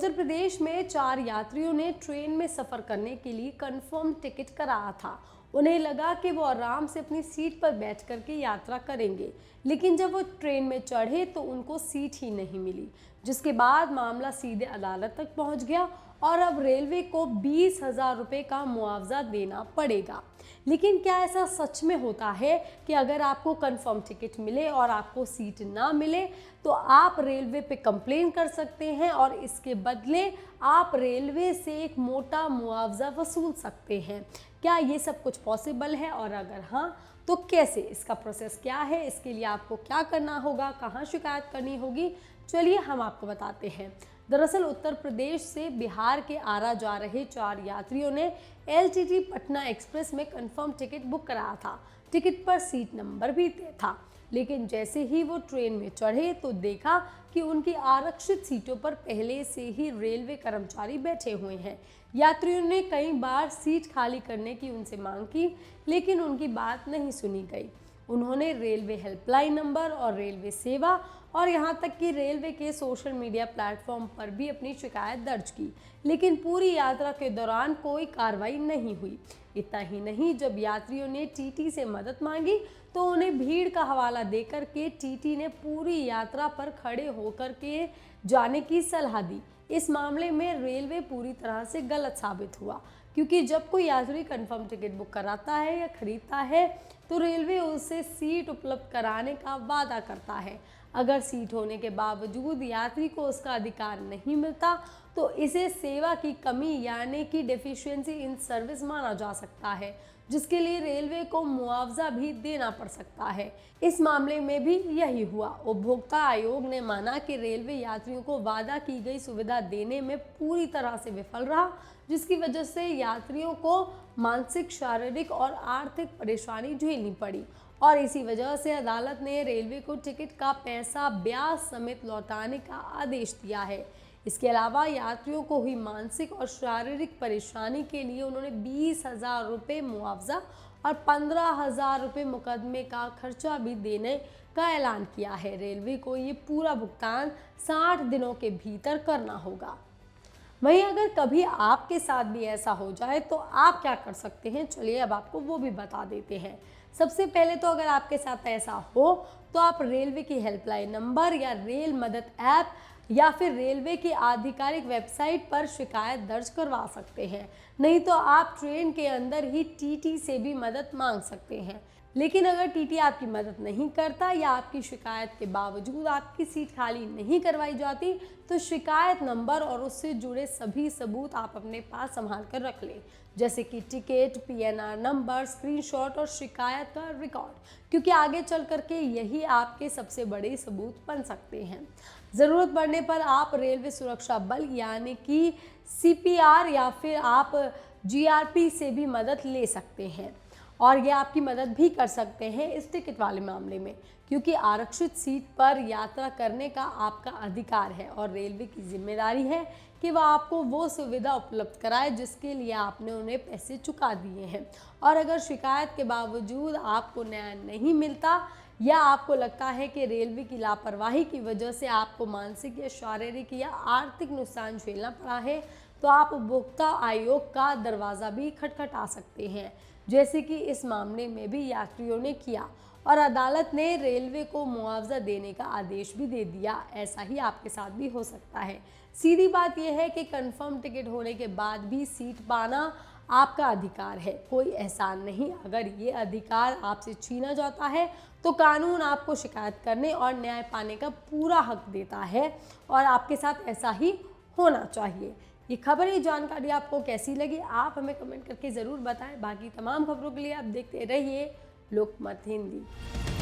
उत्तर प्रदेश में 4 यात्रियों ने ट्रेन में सफर करने के लिए कंफर्म टिकट कराया था। उन्हें लगा कि वो आराम से अपनी सीट पर बैठ करके यात्रा करेंगे, लेकिन जब वो ट्रेन में चढ़े तो उनको सीट ही नहीं मिली, जिसके बाद मामला सीधे अदालत तक पहुंच गया और अब रेलवे को 20,000 रुपये का मुआवजा देना पड़ेगा। लेकिन क्या ऐसा सच में होता है कि अगर आपको कंफर्म टिकट मिले और आपको सीट ना मिले तो आप रेलवे पे कंप्लेन कर सकते हैं और इसके बदले आप रेलवे से एक मोटा मुआवजा वसूल सकते हैं? क्या ये सब कुछ पॉसिबल है, और अगर हाँ तो कैसे? इसका प्रोसेस क्या है, इसके लिए आपको क्या करना होगा, कहाँ शिकायत करनी होगी, चलिए हम आपको बताते हैं। दरअसल उत्तर प्रदेश से बिहार के आरा जा रहे 4 यात्रियों ने LTT पटना एक्सप्रेस में कंफर्म टिकट बुक कराया था। टिकट पर सीट नंबर भी तय था, लेकिन जैसे ही वो ट्रेन में चढ़े तो देखा कि उनकी आरक्षित सीटों पर पहले से ही रेलवे कर्मचारी बैठे हुए हैं। यात्रियों ने कई बार सीट खाली करने की उनसे मांग की, लेकिन उनकी बात नहीं सुनी गई। उन्होंने रेलवे हेल्पलाइन नंबर और रेलवे सेवा और यहाँ तक कि रेलवे के सोशल मीडिया प्लेटफॉर्म पर भी अपनी शिकायत दर्ज की, लेकिन पूरी यात्रा के दौरान कोई कार्रवाई नहीं हुई। इतना ही नहीं, जब यात्रियों ने TT से मदद मांगी तो उन्हें भीड़ का हवाला देकर के TT ने पूरी यात्रा पर खड़े होकर के जाने की सलाह दी। इस मामले में रेलवे पूरी तरह से गलत साबित हुआ, क्योंकि जब कोई यात्री कंफर्म टिकट बुक कराता है या खरीदता है तो रेलवे उसे सीट उपलब्ध कराने का वादा करता है। अगर सीट होने के बावजूद यात्री को उसका अधिकार नहीं मिलता तो इसे सेवा की कमी यानी कि डेफिशिएंसी इन सर्विस माना जा सकता है, जिसके लिए रेलवे को मुआवजा भी देना पड़ सकता है। इस मामले में भी यही हुआ। उपभोक्ता आयोग ने माना कि रेलवे यात्रियों को वादा की गई सुविधा देने में पूरी तरह से विफल रहा, जिसकी वजह से यात्रियों को मानसिक, शारीरिक और आर्थिक परेशानी झेलनी पड़ी, और इसी वजह से अदालत ने रेलवे को टिकट का पैसा ब्याज समेत लौटाने का आदेश दिया है। इसके अलावा यात्रियों को हुई मानसिक और शारीरिक परेशानी के लिए उन्होंने 20,000 रुपये मुआवजा और 15,000 रुपये मुकदमे का खर्चा भी देने का ऐलान किया है। रेलवे को ये पूरा भुगतान 60 दिनों के भीतर करना होगा। वहीं अगर कभी आपके साथ भी ऐसा हो जाए तो आप क्या कर सकते हैं, चलिए अब आपको वो भी बता देते हैं। सबसे पहले तो अगर आपके साथ ऐसा हो तो आप रेलवे की हेल्पलाइन नंबर या रेल मदद ऐप या फिर रेलवे की आधिकारिक वेबसाइट पर शिकायत दर्ज करवा सकते हैं। नहीं तो आप ट्रेन के अंदर ही TT से भी मदद मांग सकते हैं। लेकिन अगर TT आपकी मदद नहीं करता या आपकी शिकायत के बावजूद आपकी सीट खाली नहीं करवाई जाती तो शिकायत नंबर और उससे जुड़े सभी सबूत आप अपने पास संभाल कर रख लें, जैसे कि टिकट, PNR नंबर, स्क्रीनशॉट और शिकायत का रिकॉर्ड, क्योंकि आगे चल करके यही आपके सबसे बड़े सबूत बन सकते हैं। ज़रूरत पड़ने पर आप रेलवे सुरक्षा बल यानी कि CPR या फिर आप GRP से भी मदद ले सकते हैं, और ये आपकी मदद भी कर सकते हैं इस टिकट वाले मामले में, क्योंकि आरक्षित सीट पर यात्रा करने का आपका अधिकार है और रेलवे की जिम्मेदारी है कि वह आपको वो सुविधा उपलब्ध कराए जिसके लिए आपने उन्हें पैसे चुका दिए हैं। और अगर शिकायत के बावजूद आपको न्याय नहीं मिलता या आपको लगता है कि रेलवे की लापरवाही की वजह से आपको मानसिक या शारीरिक या आर्थिक नुकसान झेलना पड़ा है, तो आप उपभोक्ता आयोग का दरवाज़ा भी खटखटा सकते हैं, जैसे कि इस मामले में भी यात्रियों ने किया, और अदालत ने रेलवे को मुआवजा देने का आदेश भी दे दिया। ऐसा ही आपके साथ भी हो सकता है। सीधी बात यह है कि कंफर्म टिकट होने के बाद भी सीट पाना आपका अधिकार है, कोई एहसान नहीं। अगर ये अधिकार आपसे छीना जाता है तो कानून आपको शिकायत करने और न्याय पाने का पूरा हक देता है, और आपके साथ ऐसा ही होना चाहिए। ये खबर, ये जानकारी आपको कैसी लगी, आप हमें कमेंट करके ज़रूर बताएं। बाकी तमाम खबरों के लिए आप देखते रहिए लोकमत हिंदी।